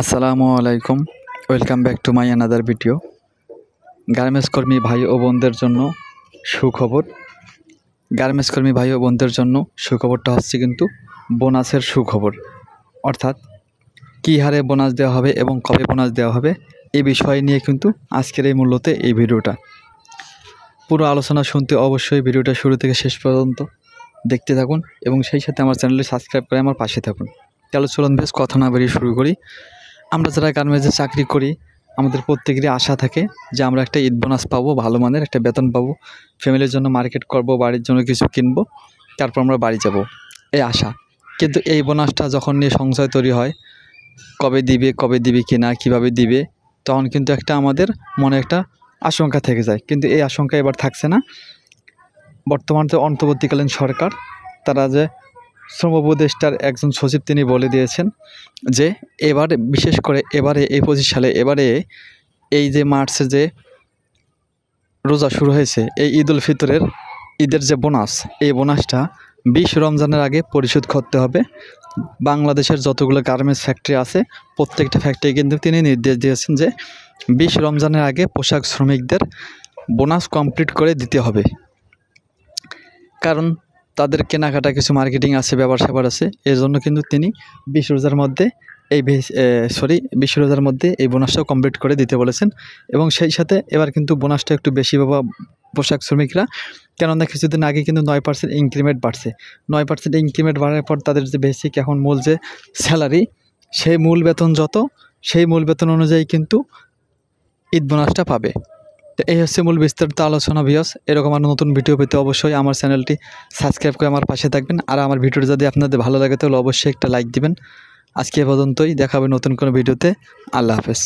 আসসালামু আলাইকুম, welcome back to my another video. Garments কর্মী ভাই ও বোনদের জন্য সুখবর। গার্মেন্টস কর্মী ভাই ও বোনদের জন্য সুখবরটা হচ্ছে কিন্তু বোনাসের সুখবর, অর্থাৎ কী হারে বোনাস দেওয়া হবে এবং কবে বোনাস দেওয়া হবে এই বিষয় নিয়ে কিন্তু আজকের এই মূল্যতে এই ভিডিওটা। পুরো আলোচনা শুনতে অবশ্যই ভিডিওটা শুরু থেকে শেষ পর্যন্ত দেখতে থাকুন এবং সেই সাথে আমার চ্যানেলটি সাবস্ক্রাইব করে আমার পাশে থাকুন। তাহলে চলুন বেশ কথা না বেরিয়ে শুরু করি। আমরা যারা গার্মেন্টসে চাকরি করি আমাদের প্রত্যেকেরই আশা থাকে যে আমরা একটা ঈদ বোনাস পাবো, ভালো মানের একটা বেতন পাবো, ফ্যামিলির জন্য মার্কেট করব, বাড়ির জন্য কিছু কিনবো, তারপর আমরা বাড়ি যাব, এই আশা। কিন্তু এই বোনাসটা যখন নিয়ে সংশয় তৈরি হয়, কবে দিবে কি না, কীভাবে দিবে, তখন কিন্তু একটা আমাদের মনে একটা আশঙ্কা থেকে যায়। কিন্তু এই আশঙ্কা এবার থাকছে না। বর্তমান যে অন্তর্বর্তীকালীন সরকার, তারা যে শ্রম উপদেষ্টার একজন সচিব তিনি বলে দিয়েছেন যে এবারে বিশেষ করে এবারে এই 25 সালে এবারে এই যে মার্চে যে রোজা শুরু হয়েছে, এই ঈদুল ফিতরের ঈদের যে বোনাস, এই বোনাসটা 20 রমজানের আগে পরিশোধ করতে হবে। বাংলাদেশের যতগুলো গার্মেন্টস ফ্যাক্টরি আছে প্রত্যেকটা ফ্যাক্টরি কিন্তু তিনি নির্দেশ দিয়েছেন যে 20 রমজানের আগে পোশাক শ্রমিকদের বোনাস কমপ্লিট করে দিতে হবে। কারণ তাদের কেনাকাটা কিছু মার্কেটিং আছে, ব্যাপার স্যাপার আছে, এর জন্য কিন্তু তিনি 20 রোজার মধ্যে 20 রোজার মধ্যে এই বোনাসটাও কমপ্লিট করে দিতে বলেছেন। এবং সেই সাথে এবার কিন্তু বোনাসটা একটু বেশি পাবা পোশাক শ্রমিকরা, কেননা কিছুদিন আগে কিন্তু 9% ইনক্রিমেন্ট বাড়ছে। 9% ইনক্রিমেন্ট বাড়ার পর তাদের যে বেসিক এখন মূল যে স্যালারি, সেই মূল বেতন যত, সেই মূল বেতন অনুযায়ী কিন্তু ঈদ বোনাসটা পাবে। তো এই হচ্ছে মূল বিস্তারিত আলোচনা ভিউয়ার্স। এরকম আর নতুন ভিডিও পেতে অবশ্যই আমার চ্যানেলটি সাবস্ক্রাইব করে আমার পাশে থাকবেন। আর আমার ভিডিওটি যদি আপনাদের ভালো লাগে তাহলে অবশ্যই একটা লাইক দিবেন। আজকে এ পর্যন্তই, দেখা হবে নতুন কোনো ভিডিওতে। আল্লাহ হাফেজ।